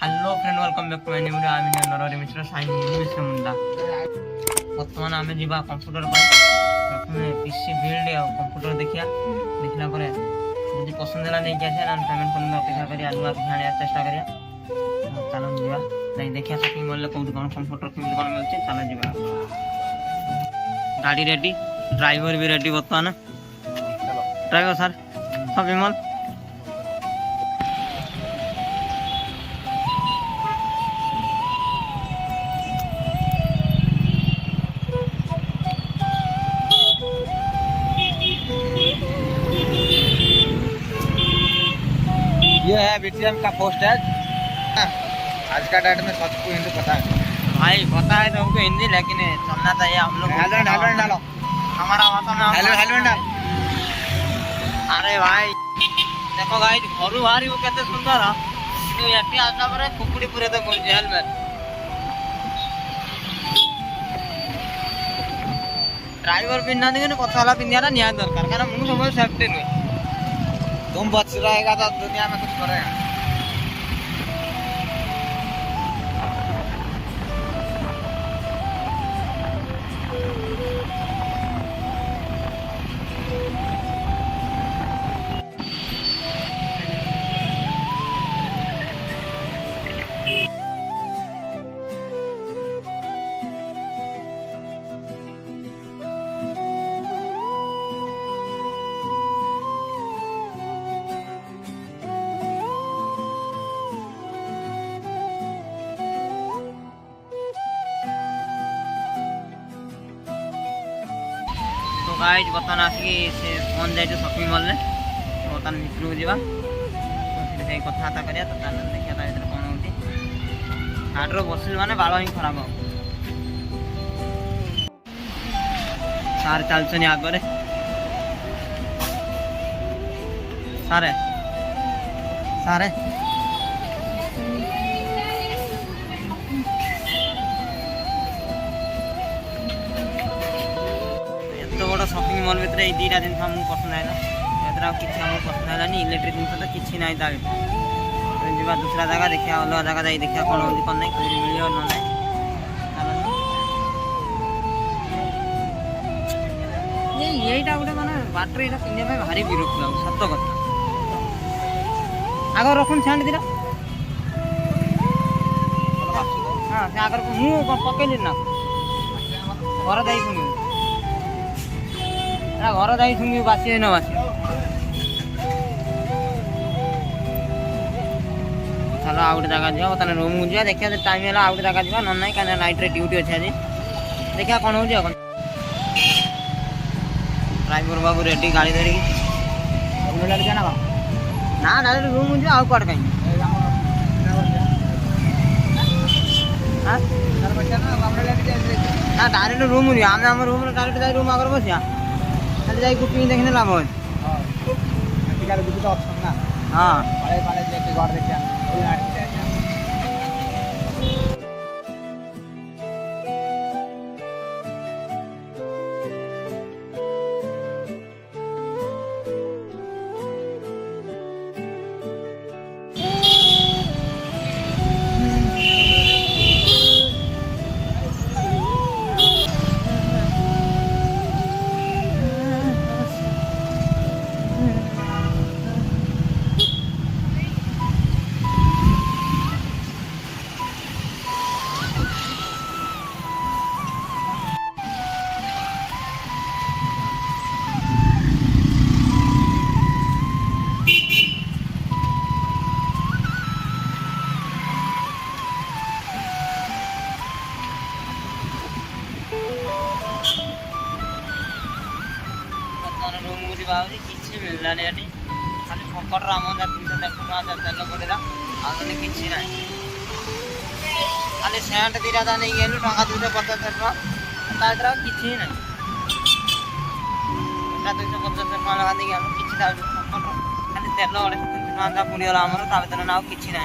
Hello friend welcome back to my new video I am Narahari Mishra साइन English मुंडा बर्तमान आमे जीवा कंप्यूटर पर प्रथमे पीसी बिल्ड या कंप्यूटर देखिया देखला परे यदि पसंद होला नै क्या ना पेमेंट करन अपेक्षा करिया दुआ ध्यान चेष्टा करिया चलो जीवा नहीं देखिया शॉपिंग मॉल ले कोन कोन कंप्यूटर किन कोन मिलचे चलो जीवा गाड़ी रेडी ड्राइवर भी रेडी बर्तमान चलो ड्राइवर सर शॉपिंग मॉल ये है बीटीएम का पोस्टर। आज का डेट में सबको हिंदी पता है भाई, पता है तुमको हिंदी, लेकिन चलना चाहिए हम लोग। हेलमेट डालो हमारा भाषा में हेलमेट डाल। अरे भाई देखो गाइस घर बाहरी वो केते सुंदर है तो एटी आसला पर कुकुड़ी पूरे तो बोल हेलमेट ड्राइवर पिन्ना देगे ना कथा वाला पिन्ना निया दरकार कारण मुझे सब सेफ्टी नहीं तुम बच रहेगा तो दुनिया में कुछ करेगा। गाइस बर्तमान आसिकी से फोन जाए शॉपिंग मॉल बर्तमान भितर जावा तो से कथा करिया तो देखिए भर कौन होती हार्ड्र बस माने बाल ही खराब हो सारे चलछनी आगे सारे सारे बड़ा शॉपिंग मॉल भीतर ये दीटा जिन हमको पसंद आएगा एतरा किसी हमको पसंद आएगा नहीं इलेक्ट्रिक जिन तो किसी ना ता जीवा दूसरा जगह देखिया अलग जगह जाई देखिया कौन होती कौन नहीं कोई मिलियो न नहीं यहीटा गोटे माने बाटर यहाँ पिंधे भारी विरक्त लाग सत कथा आग रखुन छाण दिला हाँ से आगर मुँह पकईली ना घर जाई सुनी घर जाई सुनी बासी न बासी चलो आउ गोटे जगह जा ताने रूम जा देखिया टाइम है आउ गोटे जगह जा न नहीं कहीं नाइट रे ड्यूटी अच्छे आज देखिया कौन हो ड्राइवर बाबू रेडी गाड़ी धरी ना डायरेक्ट रूम जा आउ कट कहीं ना डायरेक्ट रूम आम आम रूम डायरेक्ट जाए रूम आगे बसिया खाली जाए बुकिंग देखने लाभ है हाँ घर देखिए किसी मिलना नहीं खाली फकट राम 310 तेल पड़ा आने कि ना खाली सेंट दीटा नहीं गलु टा 250 टका कि ना 250 टका लगा देगी आम कि खाली तेल 300 टका पुड़ीगला आम ना कि ना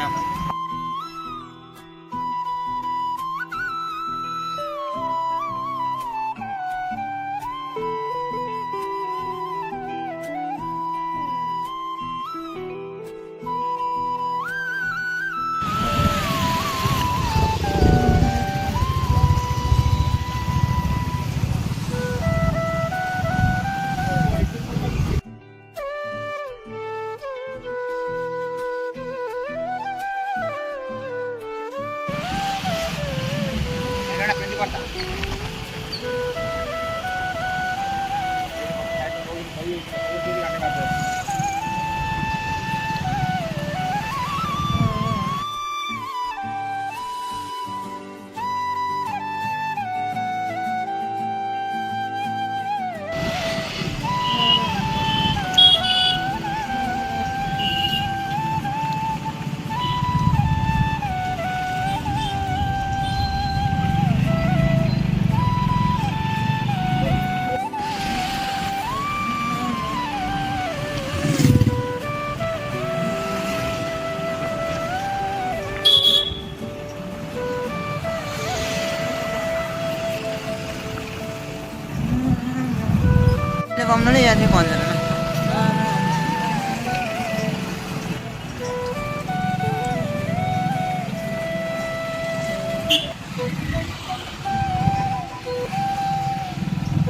कम नहीं जाती कौन जाना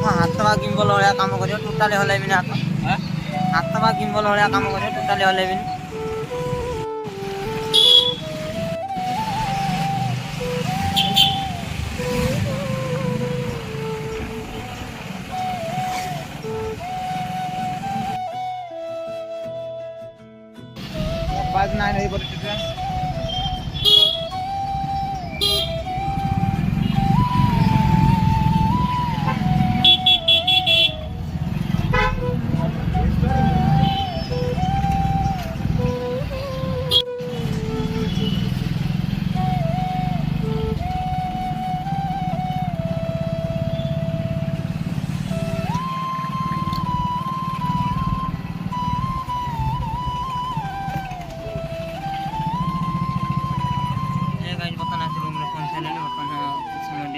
हाथ बा गिम्बल वाला काम करियो टोटली हले बिना हाथ बा गिम्बल वाला काम करियो टोटली हले बिना बाज ना नहीं परिस्थिति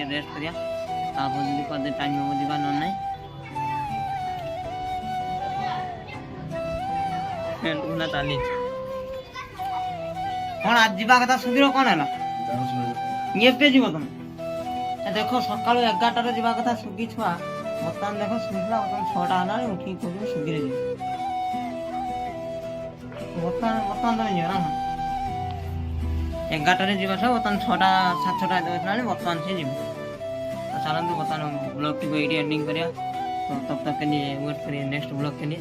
रेस्ट करिया तापर जल्दी कर दे टाइम हो दिबा न नहीं ना ताली कौन आज जीवा कथा सुधीर कौन है ये पे जीव तुम देखो सकाल 11टा रे जीवा कथा सुगी छुआ बर्तमान देखो सुधीरा बर्तमान 6टा आना उठी कोजु सुधीर जी बर्तमान तो नहीं ना 11टा रे जीवा छ बर्तमान 6टा 7-6टा देना बर्तमान से जीव चलन तो बता ब्लॉग को एडिट एंडिंग करिया तो तब तक के लिए वेट करिए नेक्स्ट ब्लॉग के लिए।